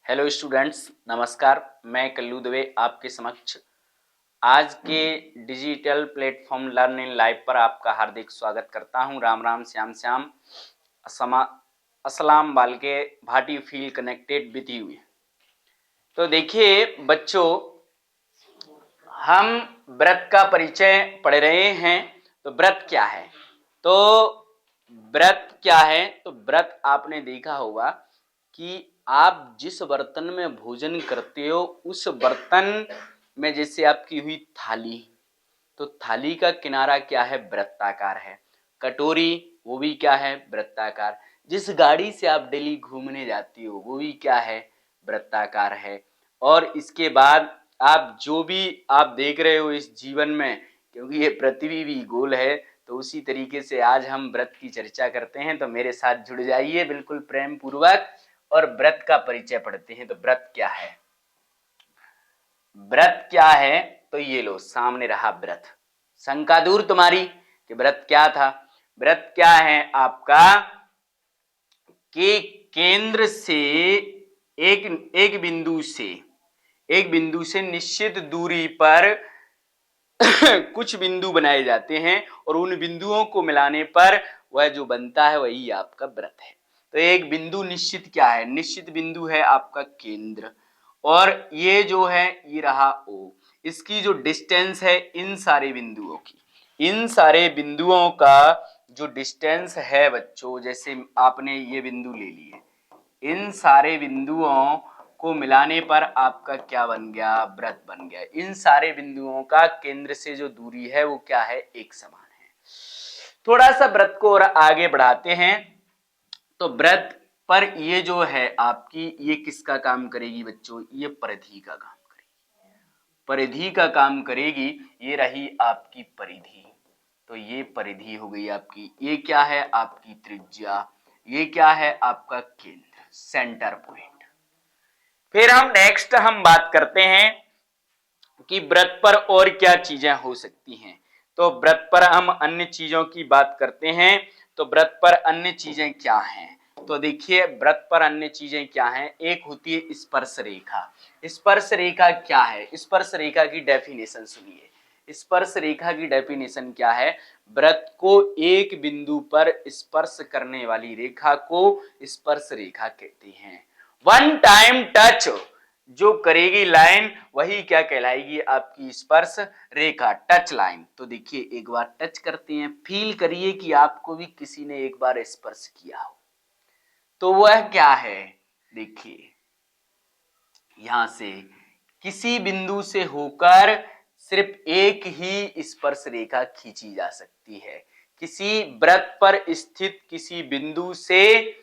Hello students, नमस्कार। मैं कल्लू दवे आपके समक्ष आज के digital platform learn in live पर आपका हार्दिक स्वागत करता हूं। राम राम, श्याम श्याम, असमा असलाम वाल के Bhati feel connected with you. तो देखिए बच्चों, हम व्रत का परिचय पढ़ रहे हैं। तो व्रत क्या है? तो व्रत क्या है? तो व्रत आपने देखा होगा कि आप जिस बर्तन में भोजन करते हो उस बर्तन में जैसे आपकी हुई थाली, तो थाली का किनारा क्या है? वृत्ताकार है। कटोरी वो भी क्या है? वृत्ताकार। जिस गाड़ी से आप डेली घूमने जाती हो वो भी क्या है? वृत्ताकार है। और इसके बाद आप जो भी आप देख रहे हो इस जीवन में, क्योंकि ये पृथ्वी भी गोल है, तो उसी तरीके से आज हम व्रत की चर्चा करते हैं। तो मेरे साथ जुड़ जाइए बिल्कुल प्रेम पूर्वक और व्रत का परिचय पढ़ते हैं। तो व्रत क्या है? व्रत क्या है? तो ये लो सामने रहा व्रत। शंका दूर तुम्हारी कि व्रत क्या था। व्रत क्या है आपका कि केंद्र से एक बिंदु से निश्चित दूरी पर कुछ बिंदु बनाए जाते हैं और उन बिंदुओं को मिलाने पर वह जो बनता है वही आपका व्रत है। तो एक बिंदु निश्चित क्या है? निश्चित बिंदु है आपका केंद्र, और ये जो है ये रहा O। इसकी जो डिस्टेंस है इन सारे बिंदुओं की, इन सारे बिंदुओं का जो डिस्टेंस है बच्चों, जैसे आपने ये बिंदु ले लिए, इन सारे बिंदुओं को मिलाने पर आपका क्या बन गया? व्रत बन गया। इन सारे बिंदुओं का केंद्र से जो दूरी है वो क्या है? एक समान है। थोड़ा सा व्रत को और आगे बढ़ाते हैं। तो व्रत पर ये जो है आपकी, ये किसका काम करेगी बच्चों? ये परिधि का काम करेगी। परिधि का काम करेगी। ये रही आपकी परिधि। तो ये परिधि हो गई आपकी। ये क्या है? आपकी त्रिज्या। ये क्या है? आपका केंद्र, सेंटर पॉइंट। फिर हम नेक्स्ट बात करते हैं कि व्रत पर और क्या चीजें हो सकती हैं। तो व्रत पर हम अन्य चीजों की बात करते हैं। तो व्रत पर अन्य चीजें क्या हैं? तो देखिए व्रत पर अन्य चीजें क्या हैं। एक होती है स्पर्श रेखा। स्पर्श रेखा क्या है? स्पर्श रेखा की डेफिनेशन सुनिए। स्पर्श रेखा की डेफिनेशन क्या है? व्रत को एक बिंदु पर स्पर्श करने वाली रेखा को स्पर्श रेखा कहते हैं। वन टाइम टच जो करेगी लाइन वही क्या कहलाएगी? आपकी स्पर्श रेखा, टच लाइन। तो देखिए एक बार टच करते हैं, फील करिए कि आपको भी किसी ने एक बार स्पर्श किया हो। तो वह क्या है? देखिए यहां से किसी बिंदु से होकर सिर्फ एक ही स्पर्श रेखा खींची जा सकती है। किसी व्रत पर स्थित किसी बिंदु से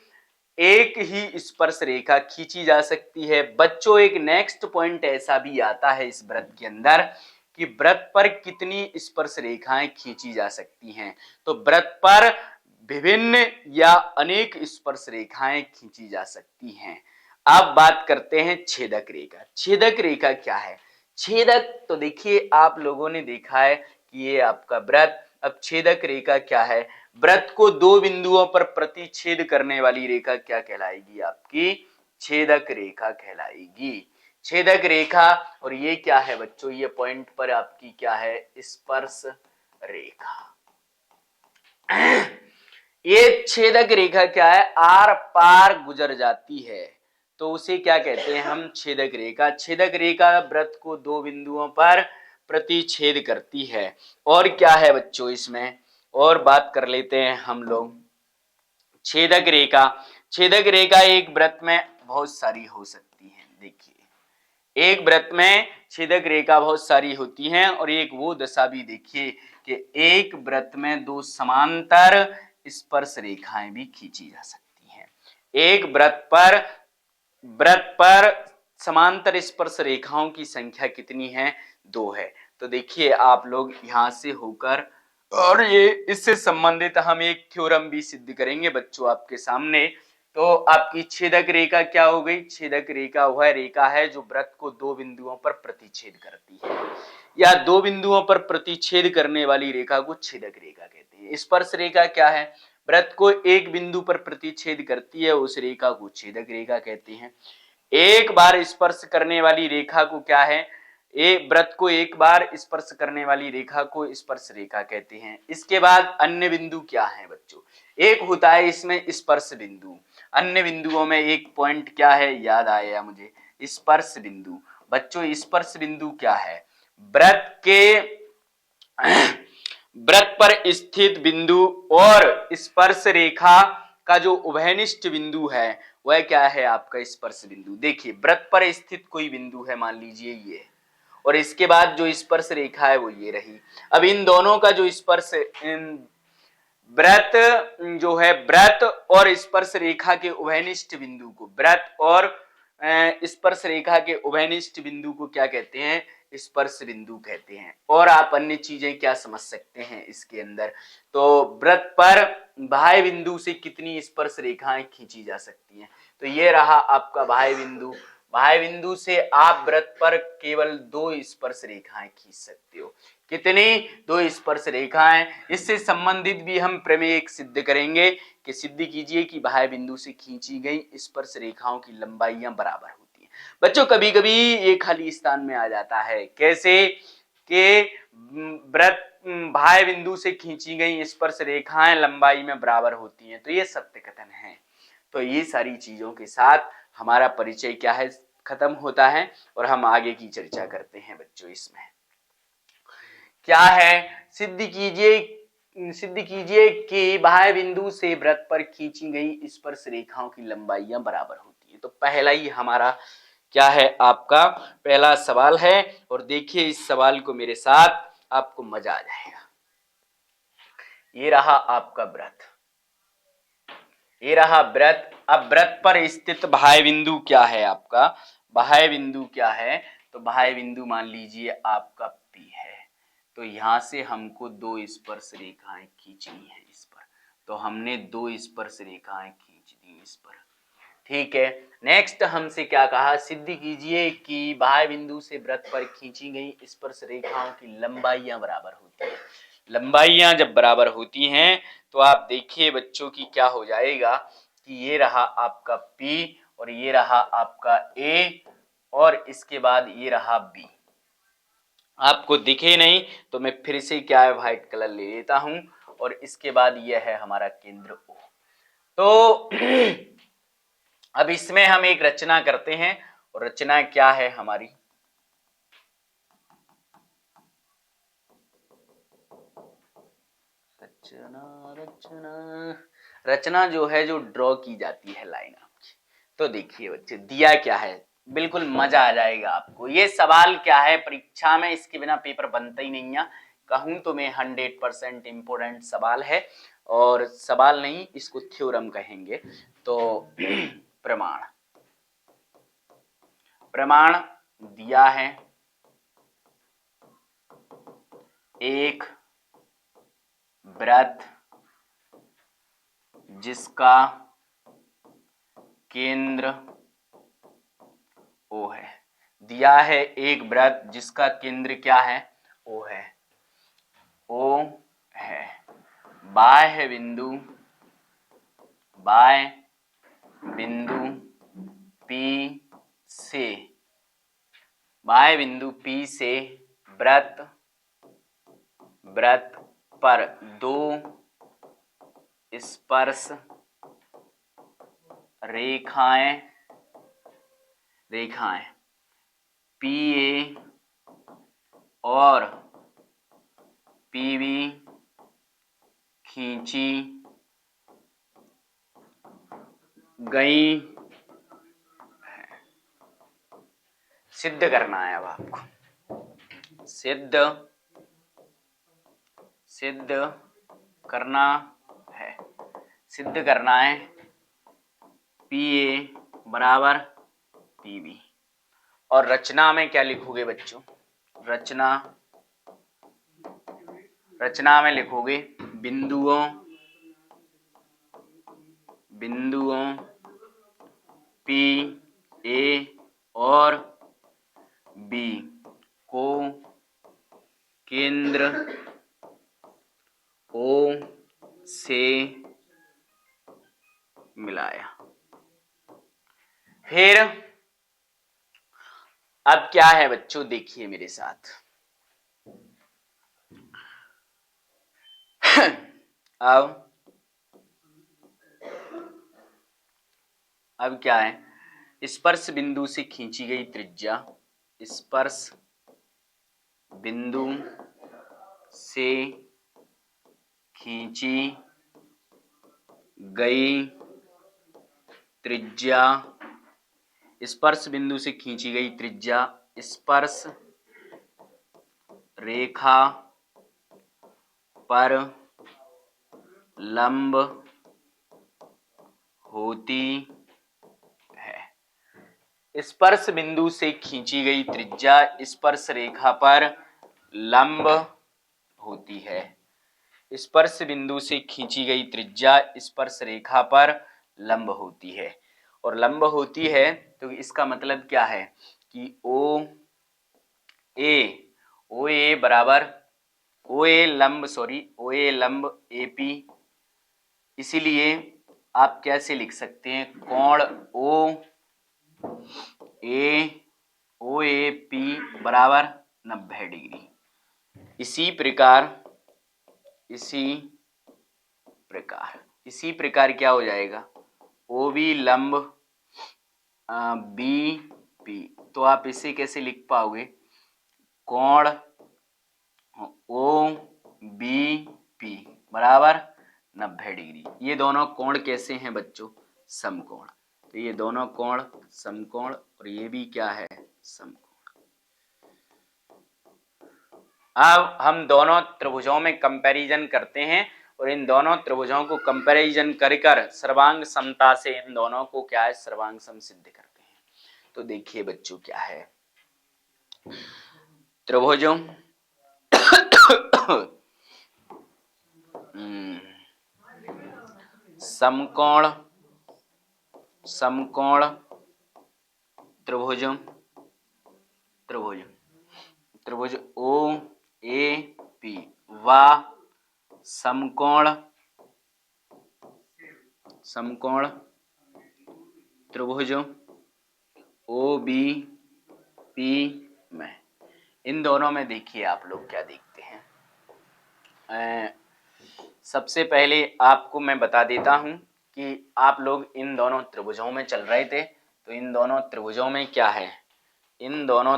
एक ही स्पर्श रेखा खींची जा सकती है। बच्चों एक नेक्स्ट पॉइंट ऐसा भी आता है इस व्रत के अंदर कि व्रत पर कितनी स्पर्श रेखाएं खींची जा सकती हैं। तो व्रत पर विभिन्न या अनेक स्पर्श रेखाएं खींची जा सकती हैं। अब बात करते हैं छेदक रेखा। छेदक रेखा क्या है? छेदक, तो देखिए आप लोगों ने देखा है कि ये आपका व्रत। अब छेदक रेखा क्या है? व्रत को दो बिंदुओं पर प्रतिच्छेद करने वाली रेखा क्या कहलाएगी? आपकी छेदक रेखा कहलाएगी। छेदक रेखा। और ये क्या है बच्चों? ये पॉइंट पर आपकी क्या है? स्पर्श रेखा। ये छेदक रेखा क्या है? आर पार गुजर जाती है तो उसे क्या कहते हैं हम? छेदक रेखा। छेदक रेखा व्रत को दो बिंदुओं पर प्रतिच्छेद करती है। और क्या है बच्चों इसमें? और बात कर लेते हैं हम लोग। छेदक रेखा, छेदक रेखा एक व्रत में बहुत सारी हो सकती है। देखिए एक व्रत में छेदक रेखा बहुत सारी होती हैं और एक वो दशा भी देखिए कि एक व्रत में दो समांतर स्पर्श रेखाएं भी खींची जा सकती हैं। एक व्रत पर समांतर स्पर्श रेखाओं की संख्या कितनी है? दो है। तो देखिए आप लोग यहां से होकर, और ये इससे संबंधित हम एक थ्योरम भी सिद्ध करेंगे बच्चों आपके सामने। तो आपकी छेदक रेखा क्या हो गई? छेदक रेखा वह रेखा है जो व्रत को दो बिंदुओं पर प्रतिच्छेद करती है, या दो बिंदुओं पर प्रतिच्छेद करने वाली रेखा को छेदक रेखा कहते हैं। स्पर्श रेखा क्या है? व्रत को एक बिंदु पर प्रतिच्छेद करती है, उस रेखा को छेदक रेखा कहते हैं। एक बार स्पर्श करने वाली रेखा को क्या है, एक वृत्त को एक बार स्पर्श करने वाली रेखा को स्पर्श रेखा कहते हैं। इसके बाद अन्य बिंदु क्या है बच्चों, एक होता है इसमें स्पर्श बिंदु, अन्य बिंदुओं में एक पॉइंट क्या है, याद आया मुझे, स्पर्श बिंदु। बच्चों स्पर्श बिंदु क्या है, वृत्त के वृत्त पर स्थित बिंदु और स्पर्श रेखा का जो उभयनिष्ठ बिंदु है वह क्या है, आपका स्पर्श बिंदु। देखिए वृत्त पर स्थित कोई बिंदु है, मान लीजिए ये, और इसके बाद जो स्पर्श रेखा है वो ये रही। अब इन दोनों का जो स्पर्श, वृत्त जो है, वृत्त और स्पर्श रेखा के उभयनिष्ठ बिंदु को, वृत्त और स्पर्श रेखा के उभयनिष्ठ बिंदु को क्या कहते हैं, स्पर्श बिंदु कहते हैं। और आप अन्य चीजें क्या समझ सकते हैं इसके अंदर, तो वृत्त पर बाह्य बिंदु से कितनी स्पर्श रेखाएं खींची जा सकती हैं, तो ये रहा आपका बाह्य बिंदु। बाह्य बिंदु से आप वृत्त पर केवल 2 स्पर्श रेखाएं खींच सकते हो। कितनी, 2 स्पर्श रेखाएं। इससे संबंधित भी हम प्रमेय सिद्ध करेंगे कि सिद्ध कीजिए कि बाह्य बिंदु से खींची गई स्पर्श रेखाओं की लंबाइयां बराबर होती हैं। बच्चों कभी कभी ये खाली स्थान में आ जाता है, कैसे कि वृत्त बाह्य बिंदु से खींची गई स्पर्श रेखाएं लंबाई में बराबर होती हैं, तो ये सत्य कथन है। तो ये सारी चीजों के साथ हमारा परिचय क्या है, खत्म होता है और हम आगे की चर्चा करते हैं बच्चों। इसमें क्या है, सिद्ध कीजिए कि बाह्य बिंदु से वृत्त पर खींची गई स्पर्श रेखाओं की लंबाइयां बराबर होती है। तो पहला ही हमारा क्या है, आपका पहला सवाल है, और देखिए इस सवाल को मेरे साथ, आपको मजा आ जाएगा। ये रहा आपका वृत्त, ये रहा वृत्त। अब वृत्त पर स्थित बाह्य बिंदु क्या है, आपका बाह्य बिंदु क्या है, तो बाह्य बिंदु मान लीजिए आपका P है। तो यहां से हमको 2 स्पर्श रेखाएं खींचनी है इस पर, तो हमने 2 स्पर्श रेखाएं खींच दी इस पर, ठीक है। नेक्स्ट हमसे क्या कहा, सिद्ध कीजिए कि बाह्य बिंदु से वृत्त पर खींची गई स्पर्श रेखाओं की लंबाइयां बराबर होती हैं। लंबाइयां जब बराबर होती हैं तो आप देखिए बच्चों की क्या हो जाएगा कि ये रहा आपका P और ये रहा आपका A और इसके बाद ये रहा B। आपको दिखे नहीं तो मैं फिर से क्या है व्हाइट कलर ले लेता हूं, और इसके बाद यह है हमारा केंद्र O। तो अब इसमें हम एक रचना करते हैं, और रचना क्या है हमारी, रचना जो है, जो ड्रॉ की जाती है लाइन आपकी। तो देखिए बच्चे दिया क्या है, बिल्कुल मजा आ जाएगा आपको। ये सवाल क्या है, परीक्षा में इसके बिना पेपर बनता ही नहीं है, कहूं तो मैं 100% इम्पोर्टेंट सवाल है। और सवाल नहीं, इसको थ्योरम कहेंगे। तो प्रमाण, प्रमाण दिया है, एक वृत्त जिसका केंद्र O है। दिया है एक वृत्त जिसका केंद्र क्या है, O है, O है। बाह्य बिंदु P से, बाह्य बिंदु P से वृत्त पर 2 स्पर्श रेखाएं PA और PB खींची गई, सिद्ध करना है। अब आपको सिद्ध करना है, सिद्ध करना है PA बराबर PB। और रचना में क्या लिखोगे बच्चों, रचना में लिखोगे बिंदुओं P A और B को केंद्र O से मिलाया। फिर अब क्या है बच्चों, देखिए मेरे साथ। अब क्या है, स्पर्श बिंदु से खींची गई त्रिज्या, स्पर्श बिंदु से खींची गई त्रिज्या, स्पर्श बिंदु से खींची गई त्रिज्या स्पर्श रेखा पर लंब होती है। स्पर्श बिंदु से खींची गई त्रिज्या स्पर्श रेखा पर लंब होती है। स्पर्श बिंदु से खींची गई त्रिज्या स्पर्श रेखा पर लंब होती है। और लंब होती है तो इसका मतलब क्या है कि ओ ए बराबर ओ ए लंब एपी, इसीलिए आप कैसे लिख सकते हैं, कोण ओ ए पी बराबर 90 डिग्री। इसी प्रकार क्या हो जाएगा, ओ बी लंब बी पी, तो आप इसे कैसे लिख पाओगे, कोण ओ बी पी बराबर 90 डिग्री। ये दोनों कोण कैसे हैं बच्चों, समकोण। तो ये दोनों कोण समकोण और ये भी क्या है, समकोण। अब हम दोनों त्रिभुजों में कंपैरिजन करते हैं और इन दोनों त्रिभुजों को कंपैरिजन कर सर्वांग समता से इन दोनों को क्या है, सर्वांग सम सिद्ध करते हैं। तो देखिए बच्चों क्या है, त्रिभुजों समकोण त्रिभुज ओ ए पी व समकोण त्रिभुज ओ बी पी में, इन दोनों में देखिए आप लोग क्या देखते हैं। सबसे पहले आपको मैं बता देता हूं कि आप लोग इन दोनों त्रिभुजों में चल रहे थे, तो इन दोनों त्रिभुजों में क्या है, इन दोनों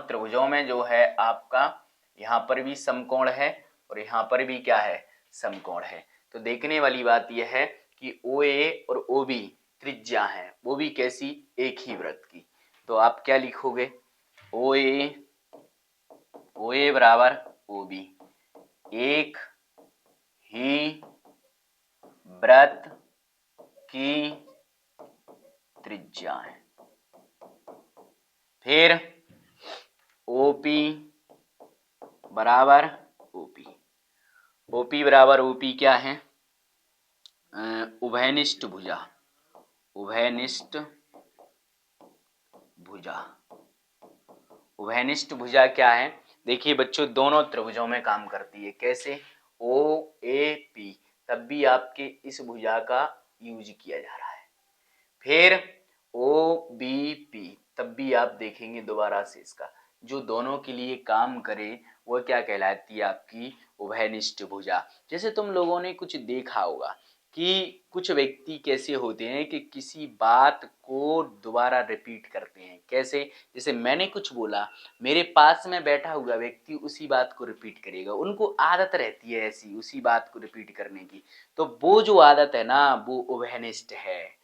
त्रिभुजों में जो है आपका यहाँ पर भी समकोण है और यहाँ पर भी क्या है, समकोण है। तो देखने वाली बात यह है कि ओ ए और ओ बी त्रिज्या है, वो भी कैसी, एक ही वृत्त की। तो आप क्या लिखोगे, ओ ए बराबर ओ बी, एक ही वृत्त की त्रिज्या है। फिर ओपी बराबर ओपी बराबर ओपी क्या है, उभयनिष्ठ भुजा क्या है, देखिए बच्चों दोनों त्रिभुजों में काम करती है। कैसे, ओ ए पी, तब भी आपके इस भुजा का यूज किया जा रहा है। फिर ओ बी पी, तब भी आप देखेंगे दोबारा से इसका जो दोनों के लिए काम करे वो क्या कहलाती है, आपकी उभयनिष्ठ भुजा। जैसे तुम लोगों ने कुछ देखा होगा कि कुछ व्यक्ति कैसे होते हैं कि किसी बात को दोबारा रिपीट करते हैं। कैसे, जैसे मैंने कुछ बोला, मेरे पास में बैठा हुआ व्यक्ति उसी बात को रिपीट करेगा, उनको आदत रहती है ऐसी उसी बात को रिपीट करने की। तो वो जो आदत है ना, वो उभयनिष्ठ है,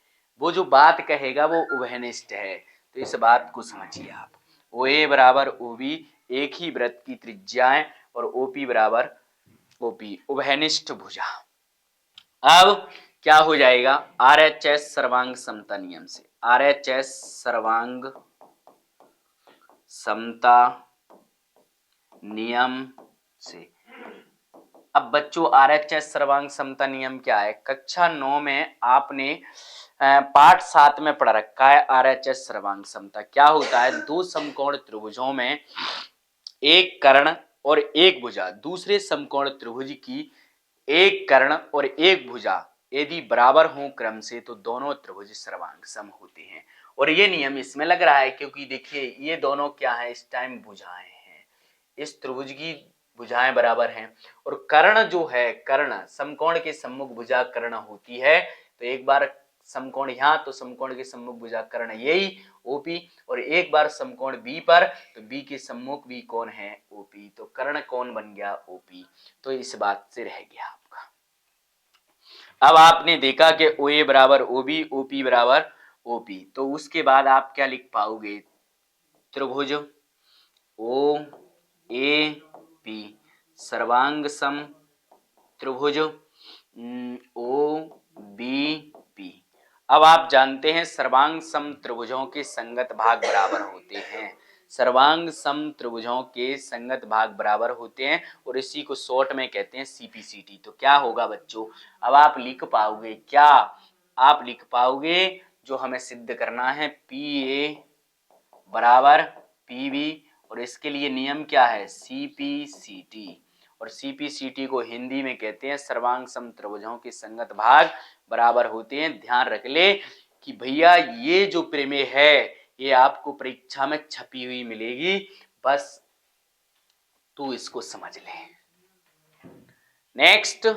वो जो बात कहेगा वो उभयनिष्ठ है। तो इस बात को समझिए आप, ओ ए बराबर ओ बी, एक ही वृत्त की त्रिज्याएं, और ओपी बराबर ओपी, उभयनिष्ठ भुजा। अब क्या हो जाएगा, RHS सर्वांग समता नियम से, RHS सर्वांग समता नियम से। अब बच्चों RHS सर्वांग समता नियम क्या है, कक्षा 9 में आपने पाठ 7 में पढ़ रखा है। RHS सर्वांग समता क्या होता है, दो समकोण त्रिभुजों में एक कर्ण और एक भुजा दूसरे समकोण त्रिभुज की एक कर्ण और एक भुजा यदि बराबर हों क्रम से तो दोनों त्रिभुज सर्वांग सम होते हैं। और ये नियम इसमें लग रहा है क्योंकि देखिए ये दोनों क्या है, इस टाइम भुजाएं हैं, इस त्रिभुज की भुजाएं बराबर हैं। और कर्ण जो है, कर्ण समकोण के सम्मुख भुजा कर्ण होती है। तो एक बार समकोण यहाँ, तो समकोण के सम्मुख भुजा कर्ण यही ओपी, और एक बार समकोण बी पर, तो बी के सम्मुख भी कौन है, ओपी। तो कर्ण कौन बन गया, ओपी। तो इस बात से रह गया आपका। अब आपने देखा कि ओ ए बराबर ओ बी, ओ पी बराबर ओ पी, तो उसके बाद आप क्या लिख पाओगे, त्रिभुज ओ ए पी सर्वांग सम त्रिभुज ओ बी पी। अब आप जानते हैं सर्वांग सम त्रिभुजों के संगत भाग बराबर होते हैं, सर्वांग सम त्रिभुजों के संगत भाग बराबर होते हैं, और इसी को शॉर्ट में कहते हैं सीपीसीटी। तो क्या होगा बच्चों, अब आप लिख पाओगे क्या, आप लिख पाओगे जो हमें सिद्ध करना है, पी ए बराबर पी बी, और इसके लिए नियम क्या है, सीपीसीटी। और सीपीसीटी को हिंदी में कहते हैं सर्वांग सम त्रिभुजों के संगत भाग बराबर होते हैं। ध्यान रख ले कि भैया ये जो प्रमेय है ये आपको परीक्षा में छपी हुई मिलेगी, बस तू इसको समझ ले। नेक्स्ट,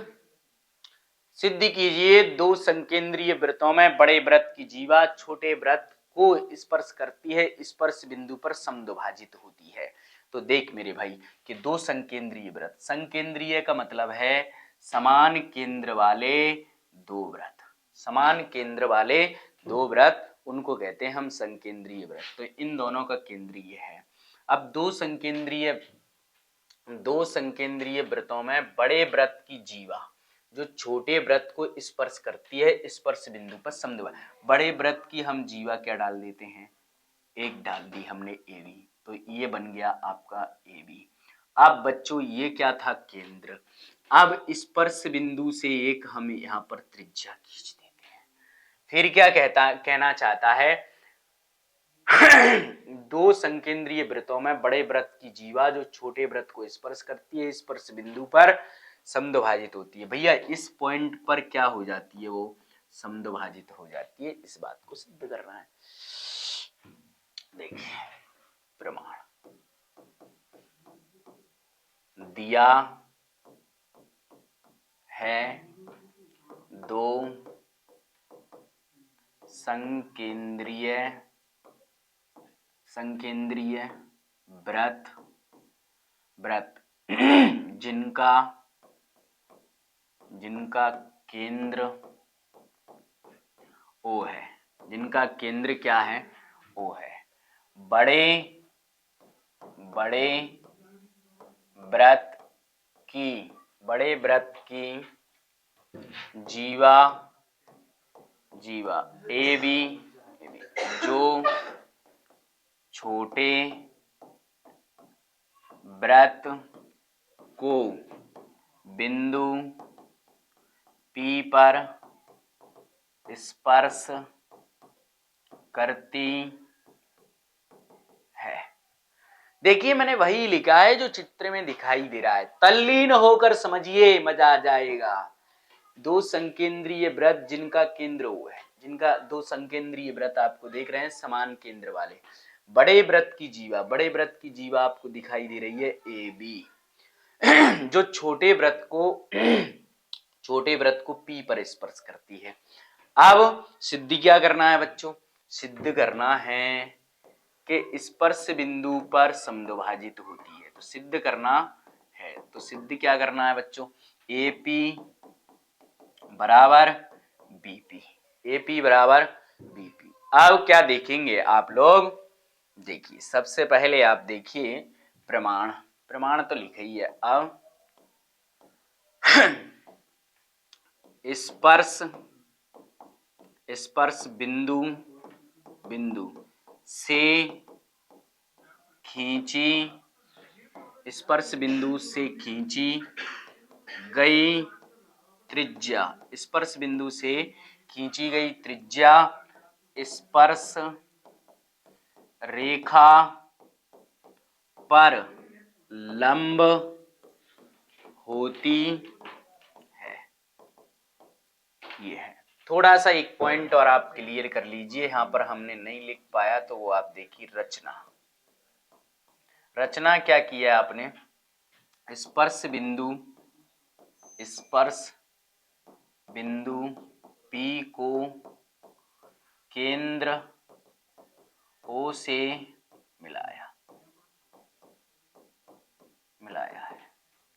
सिद्ध कीजिए दो संकेंद्रीय वृत्तों में बड़े वृत्त की जीवा छोटे वृत्त को स्पर्श करती है, स्पर्श बिंदु पर समद्विभाजित होती है। तो देख मेरे भाई कि दो संकेंद्रीय वृत्त, संकेंद्रीय का मतलब है समान केंद्र वाले दो वृत्त, समान केंद्र वाले दो वृत्त, उनको कहते हैं हम संकेंद्रीय वृत्त। तो इन दोनों का केंद्रीय है। अब दो संकेंद्रीय वृत्तों में बड़े वृत्त की जीवा जो छोटे वृत्त को स्पर्श करती है, स्पर्श बिंदु पर समद्विभाजित। बड़े वृत्त की हम जीवा क्या डाल देते हैं, एक डाल दी हमने ए बी, तो ये बन गया आपका ए बी। अब बच्चों ये क्या था, केंद्र। अब स्पर्श बिंदु से एक हम यहाँ पर त्रिज्या खींच देते हैं। फिर क्या कहना चाहता है दो संकेंद्रीय वृत्तों में बड़े वृत्त की जीवा जो छोटे वृत्त को स्पर्श करती है, स्पर्श बिंदु पर समद्विभाजित होती है। भैया इस पॉइंट पर क्या हो जाती है, वो समद्विभाजित हो जाती है। इस बात को सिद्ध करना है। देखिए प्रमाण दिया है, दो संकेंद्रीय वृत्त जिनका केंद्र ओ है, जिनका केंद्र क्या है, ओ है। बड़े वृत्त की जीवा ए बी जो छोटे वृत्त को बिंदु P पर स्पर्श करती है। देखिए मैंने वही लिखा है जो चित्र में दिखाई दे रहा है, तल्लीन होकर समझिए, मजा आ जाएगा। दो संकेंद्रीय वृत्त जिनका केंद्र वो है, जिनका दो संकेंद्रीय वृत्त आपको देख रहे हैं समान केंद्र वाले, बड़े वृत्त की जीवा आपको दिखाई दे रही है ए बी जो छोटे वृत्त को पी पर स्पर्श करती है। अब सिद्ध क्या करना है बच्चों, सिद्ध करना है कि स्पर्श बिंदु पर समद्विभाजित होती है। तो सिद्ध करना है, तो सिद्ध क्या करना है बच्चों, एपी बराबर बीपी, एपी बराबर बीपी। अब क्या देखेंगे आप लोग, देखिए सबसे पहले आप देखिए प्रमाण तो लिखा ही है। अब स्पर्श बिंदु से खींची गई त्रिज्या, स्पर्श बिंदु से खींची गई त्रिज्या स्पर्श रेखा पर लंब होती है। ये है। थोड़ा सा एक पॉइंट और आप क्लियर कर लीजिए, यहाँ पर हमने नहीं लिख पाया तो वो आप देखिए, रचना। रचना क्या किया आपने, स्पर्श बिंदु P को केंद्र O से मिलाया है,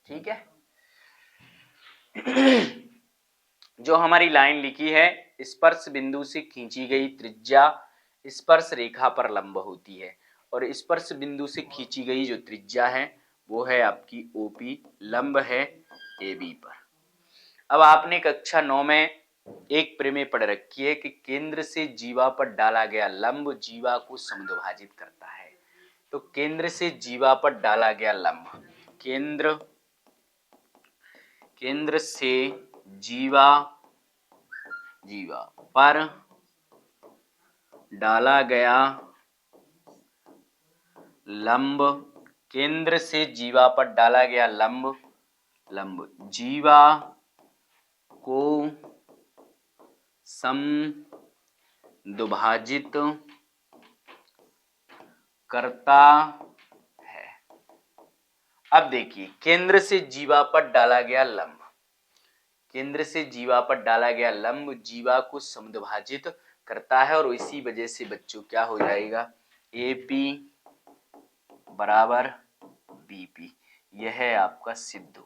ठीक है। जो हमारी लाइन लिखी है, स्पर्श बिंदु से खींची गई त्रिज्या स्पर्श रेखा पर लंब होती है, और स्पर्श बिंदु से खींची गई जो त्रिज्या है वो है आपकी OP, लंब है AB पर। अब आपने कक्षा 9 में एक प्रमेय पढ़ रखी है कि केंद्र से जीवा पर डाला गया लंब जीवा को समद्विभाजित करता है। तो केंद्र से जीवा पर डाला गया लंब, केंद्र से जीवा पर डाला गया लंब, केंद्र से जीवा पर डाला गया लंब जीवा को समद्विभाजित करता है। अब देखिए, केंद्र से जीवा पर डाला गया लंब, जीवा को समद्विभाजित करता है, और इसी वजह से बच्चों क्या हो जाएगा, AP बराबर BP। यह आपका सिद्ध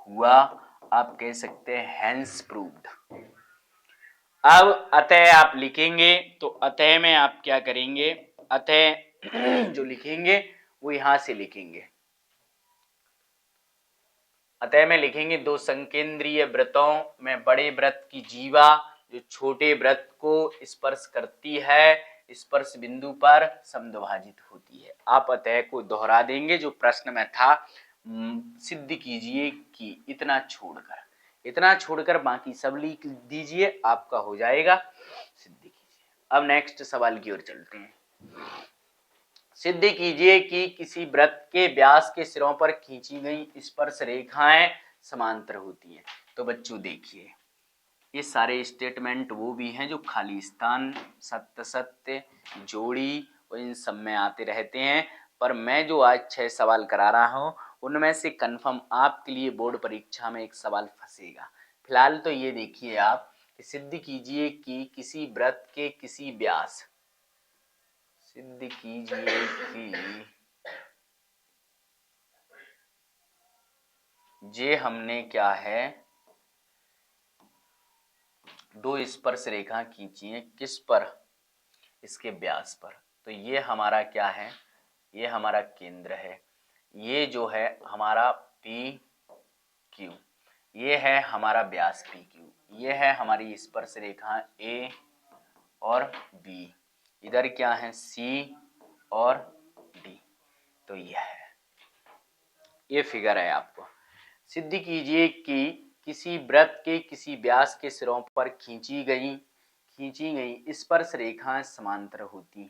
हुआ, आप कह सकते हैं हेंस प्रूव्ड। अब अतः आप लिखेंगे तो अतः में आप क्या करेंगे, अतः जो लिखेंगे वो यहां से लिखेंगे, अतः में लिखेंगे दो संकेंद्रीय वृत्तों में बड़े वृत्त की जीवा जो छोटे वृत्त को स्पर्श करती है, स्पर्श बिंदु पर समद्विभाजित होती है। आप अतः को दोहरा देंगे, जो प्रश्न में था, सिद्ध कीजिए कि इतना छोड़कर बाकी सब लिख दीजिए, आपका हो जाएगा, सिद्ध कीजिए। अब नेक्स्ट सवाल की ओर चलते हैं। सिद्ध कीजिए कि किसी वृत्त के व्यास के सिरों पर खींची गई स्पर्श रेखाएं समांतर होती हैं। तो बच्चों देखिए, ये सारे स्टेटमेंट वो भी हैं जो खाली स्थान, सत्य, जोड़ी और इन सब में आते रहते हैं, पर मैं जो आज 6 सवाल करा रहा हूं उनमें से कंफर्म आपके लिए बोर्ड परीक्षा में एक सवाल फंसेगा। फिलहाल तो ये देखिए आप कि सिद्ध कीजिए कि किसी वृत्त के किसी व्यास, सिद्ध कीजिए कि जे हमने क्या है, दो स्पर्श रेखा खींची है, किस पर, इसके व्यास पर। तो ये हमारा क्या है, ये हमारा केंद्र है, ये जो है हमारा PQ, ये है हमारा व्यास PQ, ये है हमारी स्पर्श रेखा A और B, इधर क्या है C और D। तो ये फिगर है आपको। सिद्ध कीजिए कि किसी वृत्त के किसी व्यास के सिरों पर खींची गई स्पर्श रेखाएं समांतर होती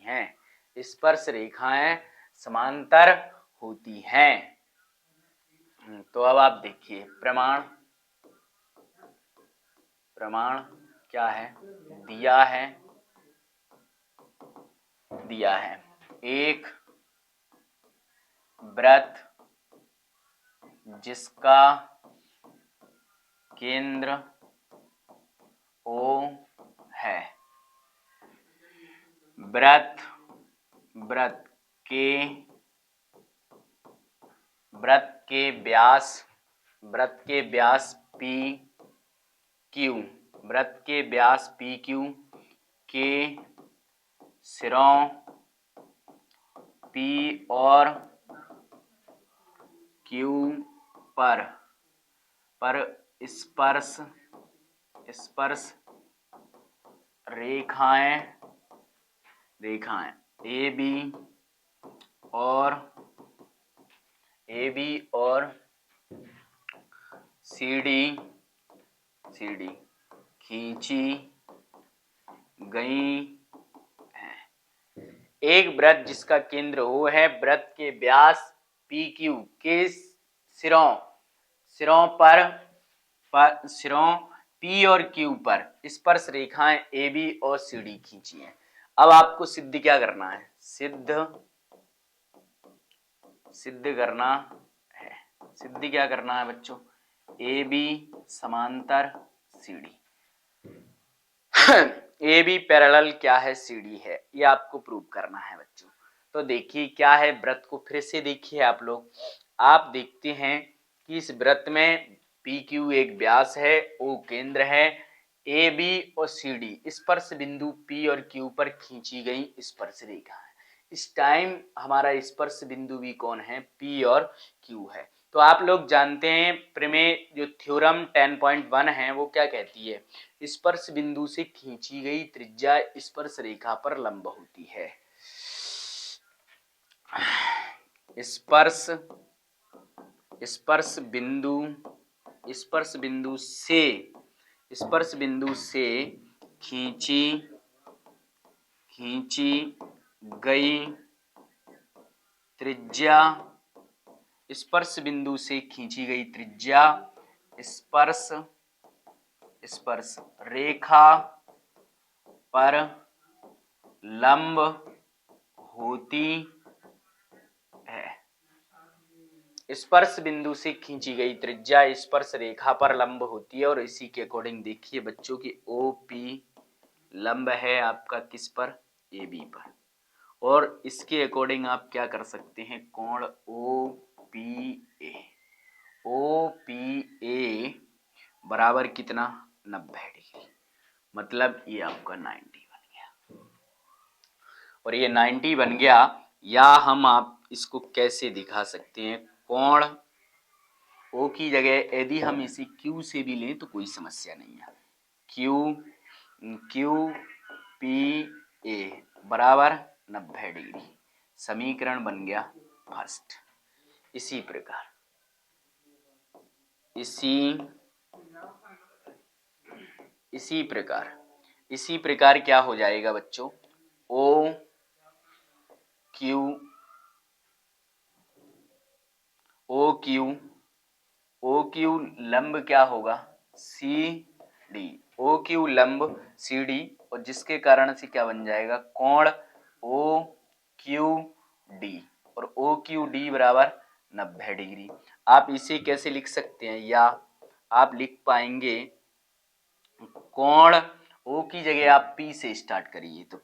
हैं, तो अब आप देखिए, प्रमाण क्या है, दिया है एक वृत्त जिसका केंद्र O है, वृत्त के व्यास PQ के सिरों P और Q पर स्पर्श रेखाएं AB और CD खींची गई है। एक वृत्त जिसका केंद्र O है, वृत्त के व्यास PQ के सिरों पर सिरों P और Q पर स्पर्श रेखाएं AB और CD खींची हैं। अब आपको सिद्ध क्या करना है? सिद्ध करना है। सिद्ध क्या करना है बच्चों? AB समांतर CD AB पैरेलल क्या है? CD है। ये आपको प्रूव करना है बच्चों। तो देखिए क्या है, व्रत को फिर से देखिए आप लोग। आप देखते हैं कि इस व्रत में PQ एक व्यास है, O केंद्र है, AB और CD स्पर्श बिंदु P और Q पर खींची गई स्पर्श रेखा है। इस टाइम हमारा स्पर्श बिंदु भी कौन है? P और Q है। तो आप लोग जानते हैं प्रमेय जो थ्योरम 10.1 है वो क्या कहती है? स्पर्श बिंदु से खींची गई त्रिज्या स्पर्श रेखा पर लंब होती है। स्पर्श बिंदु से खींची गई त्रिज्या स्पर्श बिंदु से खींची गई त्रिज्या स्पर्श रेखा पर लंब होती है। स्पर्श बिंदु से खींची गई त्रिज्या स्पर्श रेखा पर लंब होती है और इसी के अकॉर्डिंग देखिए बच्चों की OP लंब है आपका किस पर? AB पर। और इसके अकॉर्डिंग आप क्या कर सकते हैं? कोण OPA बराबर कितना? 90 डिग्री। मतलब ये आपका 90 बन गया। और ये 90 बन गया, या हम आप इसको कैसे दिखा सकते हैं? कोण O की जगह यदि हम इसे Q से भी लें तो कोई समस्या नहीं है। QPA बराबर 90 डिग्री। समीकरण बन गया फर्स्ट। इसी प्रकार क्या हो जाएगा बच्चों? OQ लंब क्या होगा? CD। OQ लंब CD और जिसके कारण से क्या बन जाएगा? कोण OQD और OQD बराबर 90 डिग्री। आप इसे कैसे लिख सकते हैं? या आप लिख पाएंगे कोण O की जगह आप P से स्टार्ट करिए तो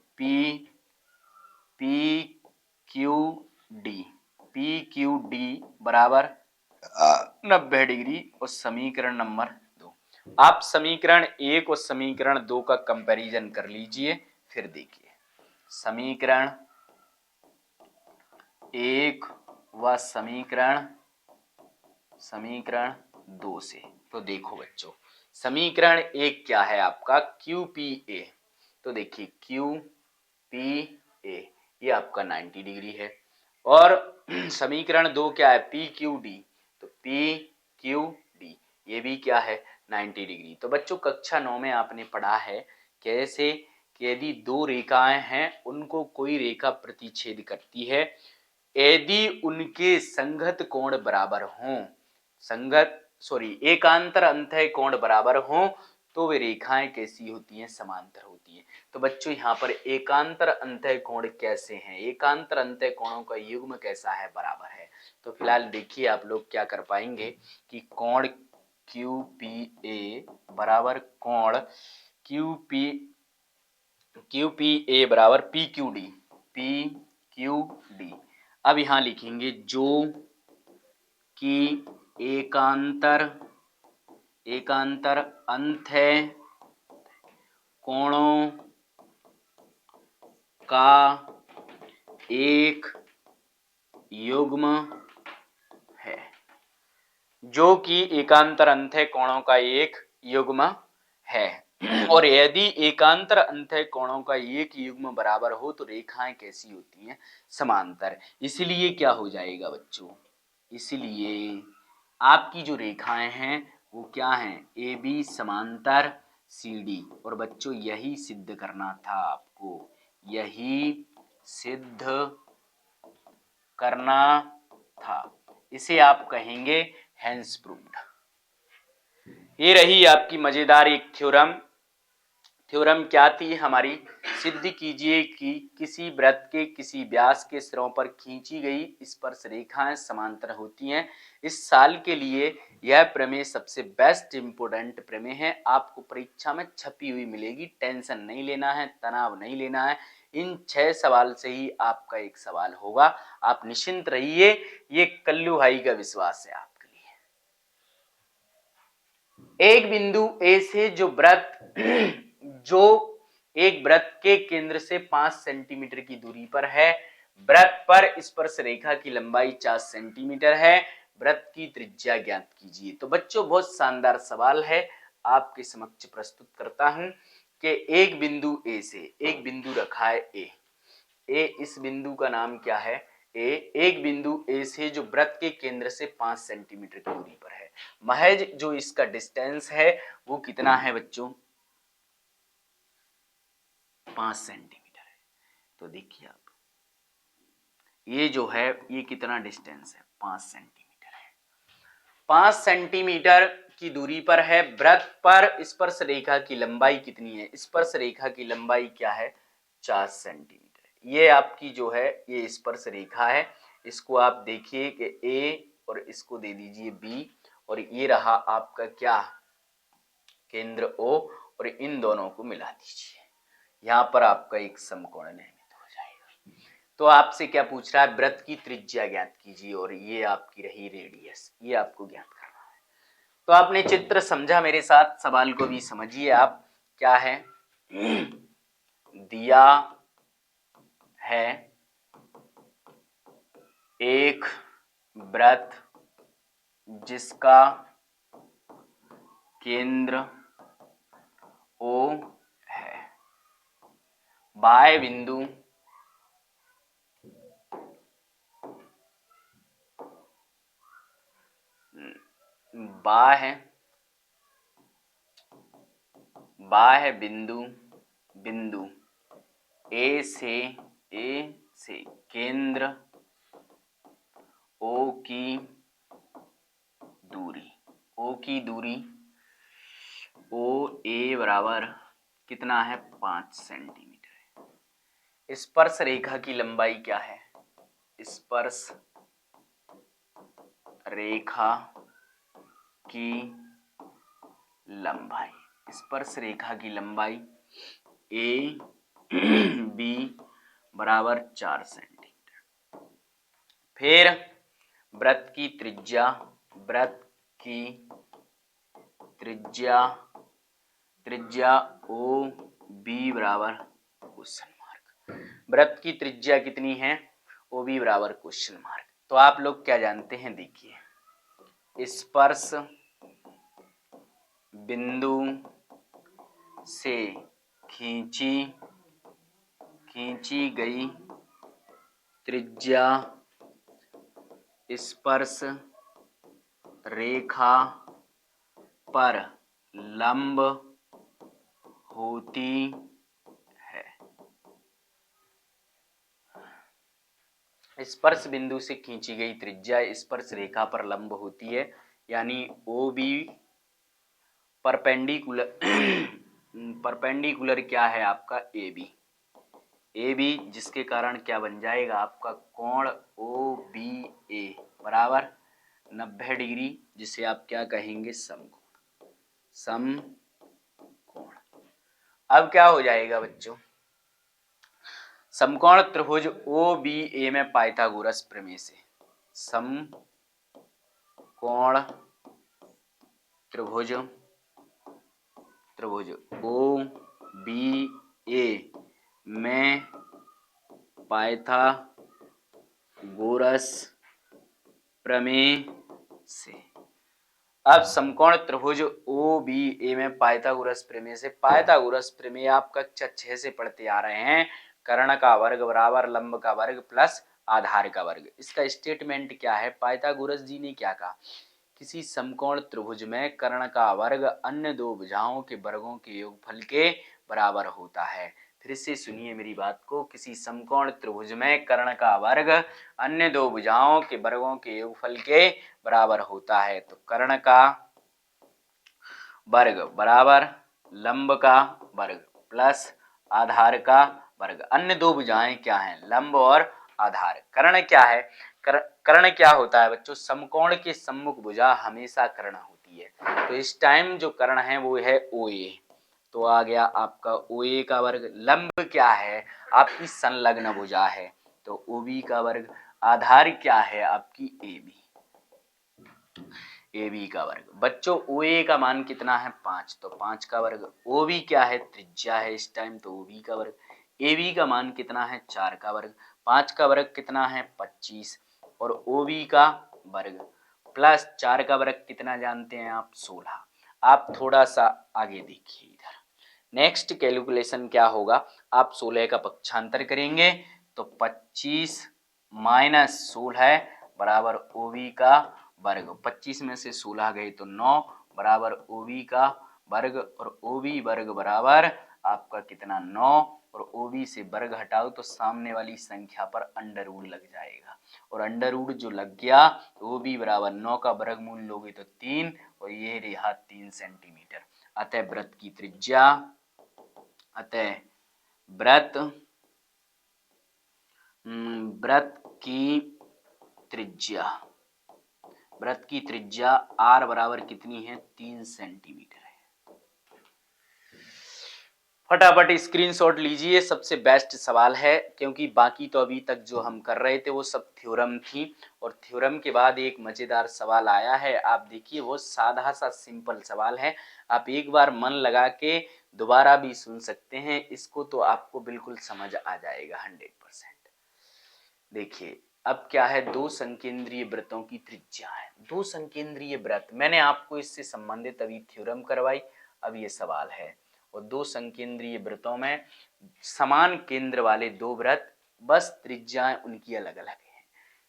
PQD बराबर 90 डिग्री और समीकरण नंबर 2। आप समीकरण 1 और समीकरण 2 का कंपैरिजन कर लीजिए, फिर देखिए समीकरण 1 व समीकरण 2 से। तो देखो बच्चों, समीकरण 1 क्या है आपका? QPA। तो देखिए QPA ये आपका 90 डिग्री है। और समीकरण 2 क्या है? PQD। तो PQD ये भी क्या है? 90 डिग्री। तो बच्चों कक्षा 9 में आपने पढ़ा है कैसे कि यदि दो रेखाएं हैं उनको कोई रेखा प्रतिच्छेद करती है, यदि उनके संगत कोण बराबर हों, एकांतर अंतः कोण बराबर हों तो वे रेखाएं कैसी होती हैं? समांतर होती हैं। तो बच्चों यहाँ पर एकांतर अंतः कोण कैसे हैं? एकांतर अंतः कोणों का युग्म कैसा है? बराबर है। तो फिलहाल देखिए आप लोग क्या कर पाएंगे कि कोण QPA बराबर कोण QPA बराबर PQD। अब यहां लिखेंगे जो कि एकांतर अंतः कोणों का एक युग्म है। जो कि एकांतर अंतः कोणों का एक युग्म है। और यदि एकांतर अंतः कोणों का एक युग्म बराबर हो तो रेखाएं कैसी होती हैं? समांतर। इसलिए क्या हो जाएगा बच्चों? इसलिए आपकी जो रेखाएं हैं वो क्या हैं? AB समांतर CD। और बच्चों यही सिद्ध करना था आपको, यही सिद्ध करना था। इसे आप कहेंगे हेंस प्रूव्ड। ये रही आपकी मजेदार एक थ्योरम। थ्योरम क्या थी हमारी? सिद्ध कीजिए कि किसी वृत्त के किसी व्यास के सिरों पर खींची गई स्पर्श रेखाएं समांतर होती हैं। इस साल के लिए यह प्रमेय सबसे बेस्ट इंपोर्टेंट प्रमेय है। आपको परीक्षा में छपी हुई मिलेगी, टेंशन नहीं लेना है, तनाव नहीं लेना है। इन 6 सवाल से ही आपका एक सवाल होगा, आप निश्चिंत रहिए। ये कल्लू भाई का विश्वास है आपके लिए। एक बिंदु ए से जो वृत्त जो एक वृत्त के केंद्र से 5 सेंटीमीटर की दूरी पर है, वृत्त पर स्पर्श रेखा की लंबाई 4 सेंटीमीटर है, वृत्त की त्रिज्या ज्ञात कीजिए। तो बच्चों बहुत शानदार सवाल है, आपके समक्ष प्रस्तुत करता हूं कि एक बिंदु ए से, एक बिंदु रखा है ए, इस बिंदु का नाम क्या है? ए। एक बिंदु ए से जो वृत्त के केंद्र से 5 सेंटीमीटर की दूरी पर है, महज जो इसका डिस्टेंस है वो कितना है बच्चों? 5 सेंटीमीटर है। तो देखिए आप, ये जो है ये कितना डिस्टेंस है? 5 सेंटीमीटर है। 5 सेंटीमीटर की दूरी पर है, वृत्त पर स्पर्श रेखा की लंबाई कितनी है? स्पर्श रेखा की लंबाई क्या है? 4 सेंटीमीटर। ये आपकी जो है ये स्पर्श रेखा है। इसको आप देखिए कि ए और इसको दे दीजिए बी, और ये रहा आपका क्या? केंद्र ओ, और इन दोनों को मिला दीजिए। यहाँ पर आपका एक समकोण निर्मित हो जाएगा। तो आपसे क्या पूछ रहा है? वृत्त की त्रिज्या ज्ञात कीजिए, और ये आपकी रही रेडियस, ये आपको ज्ञात करना है। तो आपने चित्र समझा मेरे साथ, सवाल को भी समझिए आप। क्या है? दिया है एक वृत्त जिसका केंद्र ओ है, बाह्य बिंदु बाह्य बिंदु ए से केंद्र ओ की दूरी ओ ए बराबर कितना है? 5 सेंटीमीटर है। स्पर्श रेखा की लंबाई क्या है? स्पर्श रेखा की लंबाई ए बी बराबर 4 सेंटीमीटर। फिर वृत्त की त्रिज्या ओ बी बराबर क्वेश्चन मार्क। वृत्त की त्रिज्या कितनी है? ओ बी बराबर क्वेश्चन मार्क। तो आप लोग क्या जानते हैं? देखिए, स्पर्श बिंदु से खींची गई त्रिज्या स्पर्श रेखा पर लंब होती है। स्पर्श बिंदु से खींची गई त्रिज्या स्पर्श रेखा पर लंब होती है, यानी ओ बी परपेंडिकुलर क्या है आपका? ए बी, जिसके कारण क्या बन जाएगा आपका? कोण ओ बी ए बराबर 90 डिग्री, जिसे आप क्या कहेंगे? समकोण। अब क्या हो जाएगा बच्चों? समकोण त्रिभुज ओ बी ए में पाइथागोरस प्रमेय से समकोण त्रिभुज ओ बी ए में पाइथागोरस प्रमेय से। अब समकोण त्रिभुज ओ बी ए में पाइथागोरस प्रमेय से, पाइथागोरस प्रमेय आप कक्षा 6 से पढ़ते आ रहे हैं। कर्ण का वर्ग बराबर लंब का वर्ग प्लस आधार का वर्ग। इसका स्टेटमेंट क्या है? पाइथागोरस जी ने क्या कहा? किसी समकोण त्रिभुज में कर्ण का वर्ग अन्य दो भुजाओं के वर्गों के योगफल के बराबर होता है। फिर से सुनिए मेरी बात को, किसी समकोण त्रिभुज में कर्ण का वर्ग अन्य दो भुजाओं के वर्गों के योगफल के बराबर होता है। तो कर्ण का वर्ग बराबर लंब का वर्ग प्लस आधार का वर्ग। अन्य दो भुजाएं क्या हैं? लंब और आधार। कर्ण क्या है? कर्ण क्या होता है बच्चों? समकोण के सम्मुख भुजा हमेशा कर्ण होती है। तो इस टाइम जो कर्ण है वो है OA। तो आ गया आपका OA का वर्ग। लंब क्या है? आपकी संलग्न भुजा है, तो OB का वर्ग। आधार क्या है? आपकी AB का वर्ग। बच्चों OA का मान कितना है? 5, तो 5 का वर्ग। OB क्या है? त्रिज्या है इस टाइम, तो OB का वर्ग। AB का मान कितना है? 4 का वर्ग। 5 का वर्ग कितना है? 25, और OB का वर्ग प्लस 4 का वर्ग कितना जानते हैं आप? 16। आप थोड़ा सा आगे देखिए इधर। नेक्स्ट कैलकुलेशन क्या होगा? आप 16 का पक्षांतर करेंगे तो 25 माइनस 16 बराबर OB का वर्ग। 25 में से 16 गए तो 9 बराबर OB का वर्ग, और OB वर्ग बराबर आपका कितना? 9, और OB से वर्ग हटाओ तो सामने वाली संख्या पर अंडर रूट लग जाएगा, और अंडर रूट जो लग गया तो OB बराबर 9 का वर्गमूल लोगे तो 3, और ये रहा 3 सेंटीमीटर। अतः वृत्त की त्रिज्या, अतः वृत्त वृत्त की त्रिज्या R बराबर कितनी है? 3 सेंटीमीटर है। फटाफट स्क्रीनशॉट लीजिए, सबसे बेस्ट सवाल है, क्योंकि बाकी तो अभी तक जो हम कर रहे थे वो सब थ्योरम थी, और थ्योरम के बाद एक मजेदार सवाल आया है। आप देखिए, वो साधा सा सिंपल सवाल है, आप एक बार मन लगा के दोबारा भी सुन सकते हैं इसको, तो आपको बिल्कुल समझ आ जाएगा 100%। देखिए अब क्या है, दो संकेंद्रीय वृत्तों की त्रिज्या है। दो संकेंद्रीय वृत्त, मैंने आपको इससे संबंधित अभी थ्योरम करवाई, अब ये सवाल है। और दो संकेंद्रीय वृत्तों में समान केंद्र वाले दो वृत्त, बस त्रिज्याएं उनकी अलग अलग है।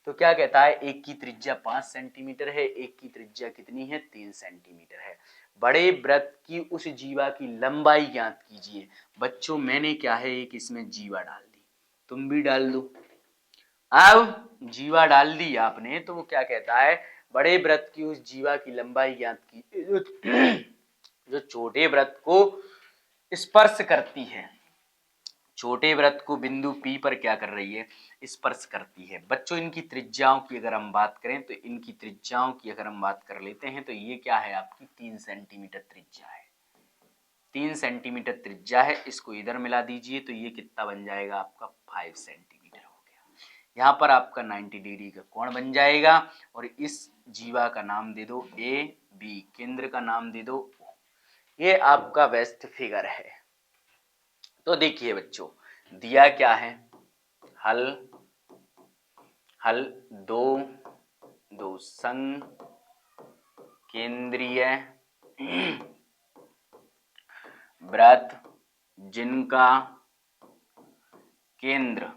तो क्या कहता है, एक की त्रिज्या 5 सेंटीमीटर है, एक की त्रिज्या कितनी है? 3 सेंटीमीटर है। बड़े वृत्त की उस जीवा की लंबाई ज्ञात कीजिए। बच्चों मैंने क्या है, एक इसमें जीवा डाल दी, तुम भी डाल दो। अब जीवा डाल दी आपने, तो वो क्या कहता है, बड़े वृत्त की उस जीवा की लंबाई ज्ञात की जो छोटे वृत्त को स्पर्श करती है, छोटे वृत्त को बिंदु P पर क्या कर रही है? स्पर्श करती है। बच्चों इनकी त्रिज्याओं की अगर हम बात करें, तो इनकी त्रिज्याओं की अगर हम बात कर लेते हैं, तो ये क्या है आपकी? 3 सेंटीमीटर त्रिज्या है। 3 सेंटीमीटर त्रिज्या है, इसको इधर मिला दीजिए तो ये कितना बन जाएगा आपका? 5 सेंटीमीटर हो गया। यहाँ पर आपका 90 डिग्री का कोण बन जाएगा, और इस जीवा का नाम दे दो AB, केंद्र का नाम दे दो O। ये आपका बेस्ट फिगर है। तो देखिए बच्चों, दिया क्या है? हल दो संकेंद्रीय वृत्त जिनका केंद्र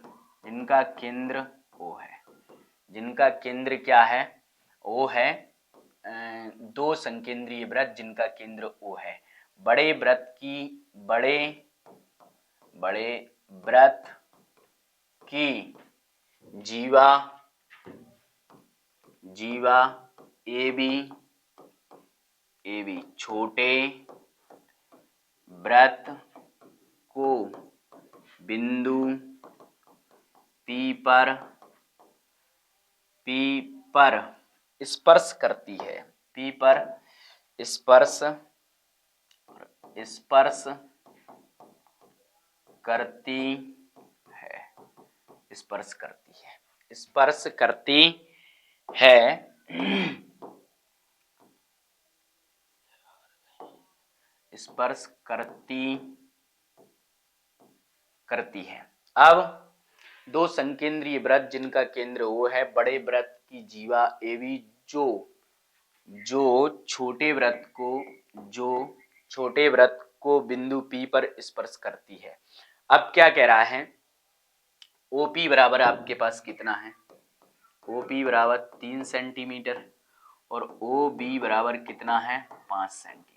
O है, जिनका केंद्र क्या है? O है। दो संकेंद्रीय वृत्त जिनका केंद्र O है। बड़े वृत्त की जीवा AB छोटे वृत्त को बिंदु P पर स्पर्श करती है। P पर स्पर्श करती है। स्पर्श करती है। अब दो संकेंद्रीय वृत्त जिनका केंद्र O है, बड़े वृत्त की जीवा AB जो छोटे वृत्त को बिंदु P पर स्पर्श करती है। अब क्या कह रहा है, OP बराबर आपके पास कितना है? OP बराबर 3 सेंटीमीटर, और OB बराबर कितना है? 5 सेंटीमीटर।